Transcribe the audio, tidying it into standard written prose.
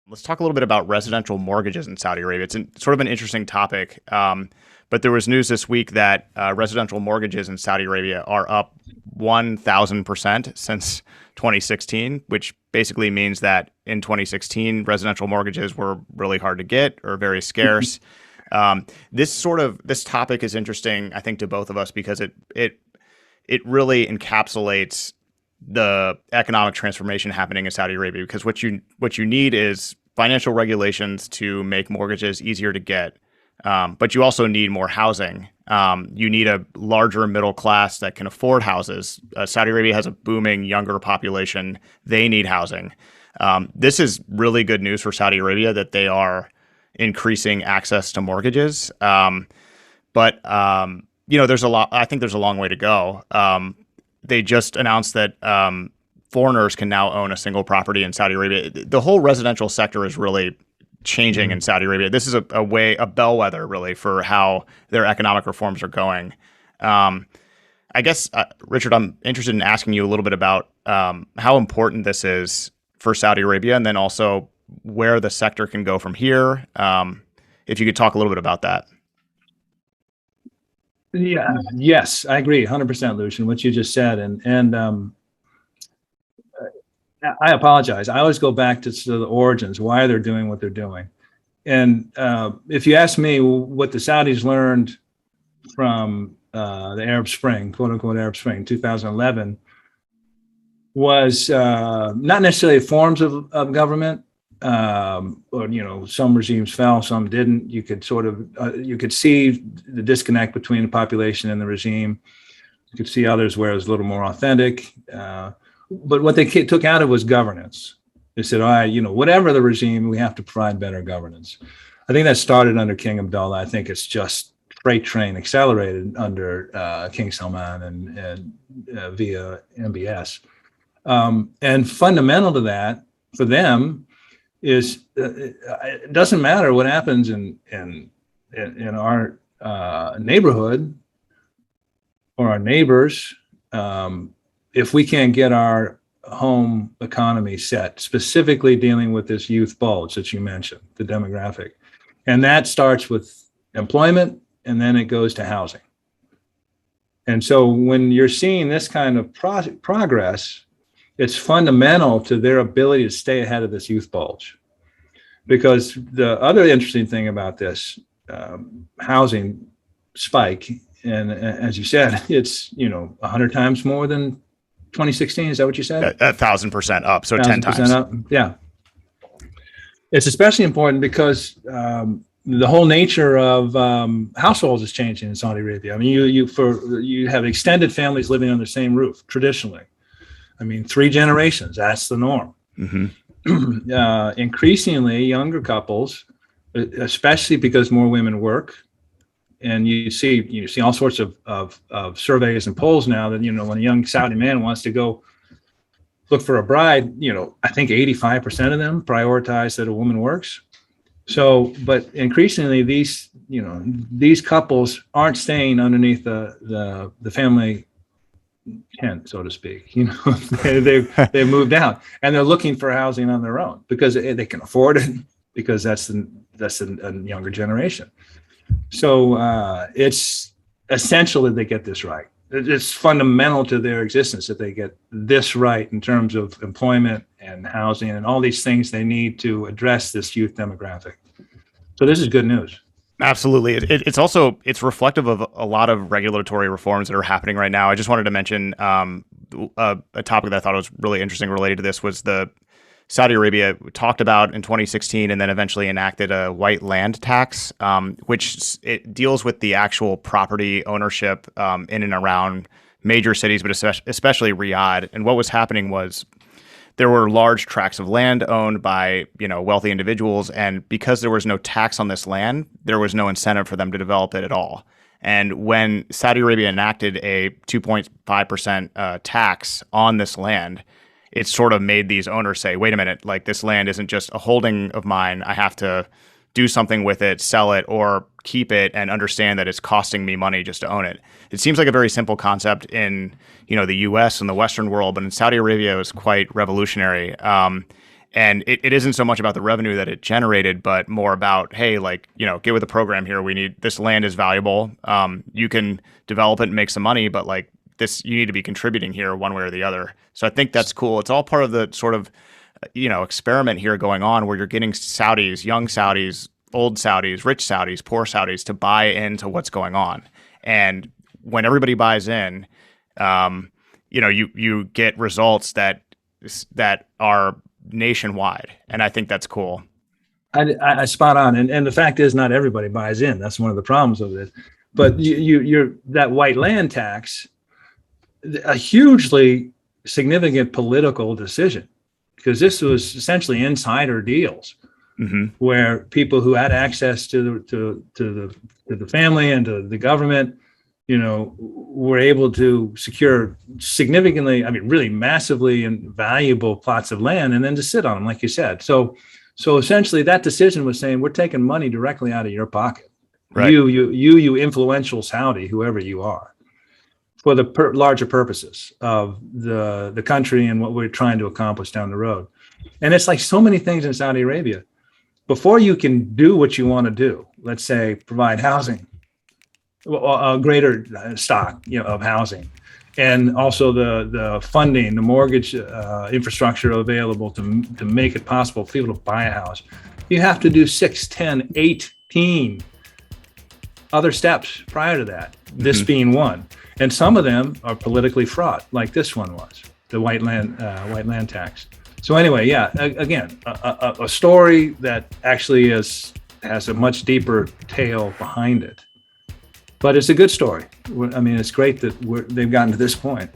Let's talk a little bit about residential mortgages in Saudi Arabia. It's sort of an interesting topic, but there was news this week that residential mortgages in Saudi Arabia are up 1,000% since 2016, which basically means that in 2016, residential mortgages were really hard to get or very scarce. This topic is interesting, I think, to both of us because it really encapsulates the economic transformation happening in Saudi Arabia. Because what you need is financial regulations to make mortgages easier to get, but you also need more housing. You need a larger middle class that can afford houses. Saudi Arabia has a booming younger population. They need housing. This is really good news for Saudi Arabia that they are increasing access to mortgages. But there's a lot. I think there's a long way to go. They just announced that foreigners can now own a single property in Saudi Arabia. The whole residential sector is really changing in Saudi Arabia. This is a bellwether really for how their economic reforms are going. I guess, Richard, I'm interested in asking you a little bit about how important this is for Saudi Arabia, and then also where the sector can go from here. If you could talk a little bit about that. Yeah. Yes, I agree 100%, Lucian, what you just said. And I apologize. I always go back to the origins, why they're doing what they're doing. And if you ask me what the Saudis learned from the Arab Spring, quote unquote Arab Spring, 2011, was not necessarily forms of government, or some regimes fell, some didn't. You could you could see the disconnect between the population and the regime. You could see others where it was a little more authentic. But what they took out of was governance. They said, all right, whatever the regime, we have to provide better governance. I think that started under King Abdullah. I think it's just freight train accelerated under King Salman and via MBS. And fundamental to that for them is it doesn't matter what happens in our neighborhood or our neighbors, if we can't get our home economy set, specifically dealing with this youth bulge that you mentioned, the demographic. And that starts with employment, and then it goes to housing. And so when you're seeing this kind of progress, it's fundamental to their ability to stay ahead of this youth bulge. Because the other interesting thing about this housing spike, and as you said, it's 100 times more than 2016. Is that what you said? 1,000% up, so 10 times. Up. Yeah. It's especially important because the whole nature of households is changing in Saudi Arabia. I mean, you have extended families living under the same roof traditionally. I mean, 3 generations, that's the norm. Mm-hmm. Increasingly, younger couples, especially because more women work, and you see all sorts of surveys and polls now that, when a young Saudi man wants to go look for a bride, I think 85% of them prioritize that a woman works. So, but increasingly these couples aren't staying underneath the family tent, so to speak. They've moved out and they're looking for housing on their own because they can afford it, because that's a younger generation. So it's essential that they get this right. It's fundamental to their existence that they get this right in terms of employment and housing and all these things they need to address this youth demographic. So this is good news. Absolutely. It's reflective of a lot of regulatory reforms that are happening right now. I just wanted to mention a topic that I thought was really interesting related to this was the Saudi Arabia talked about in 2016 and then eventually enacted a white land tax, which it deals with the actual property ownership in and around major cities, but especially Riyadh. And what was happening was there were large tracts of land owned by wealthy individuals, and because there was no tax on this land, there was no incentive for them to develop it at all. And when Saudi Arabia enacted a 2.5% tax on this land, it sort of made these owners say, wait a minute, like this land isn't just a holding of mine. I have to do something with it, sell it, or keep it and understand that it's costing me money just to own it. It seems like a very simple concept in, the US and the Western world, but in Saudi Arabia, it was quite revolutionary. And it isn't so much about the revenue that it generated, but more about, hey, like, get with the program here. We need, this land is valuable. You can develop it and make some money, but like this, you need to be contributing here one way or the other. So I think that's cool. It's all part of the sort of, experiment here going on where you're getting Saudis, young Saudis, old Saudis, rich Saudis, poor Saudis to buy into what's going on. And when everybody buys in, you get results that are nationwide, and I think that's cool. I spot on, and the fact is, not everybody buys in. That's one of the problems of this. But you're that white land tax, a hugely significant political decision, because this was essentially insider deals, where people who had access to the family and to the government, were able to secure significantly, really massively and valuable plots of land, and then to sit on them, like you said. So essentially, that decision was saying, we're taking money directly out of your pocket, right? You influential Saudi, whoever you are, for the larger purposes of the country and what we're trying to accomplish down the road. And it's like so many things in Saudi Arabia. Before you can do what you want to do, let's say provide housing, a greater stock of housing, and also the funding, the mortgage infrastructure available to make it possible for people to buy a house, you have to do 6, 10, 18 other steps prior to that, this being one. And some of them are politically fraught, like this one was, the white land tax. So anyway, yeah, again, a story that actually has a much deeper tale behind it. But it's a good story. It's great that they've gotten to this point.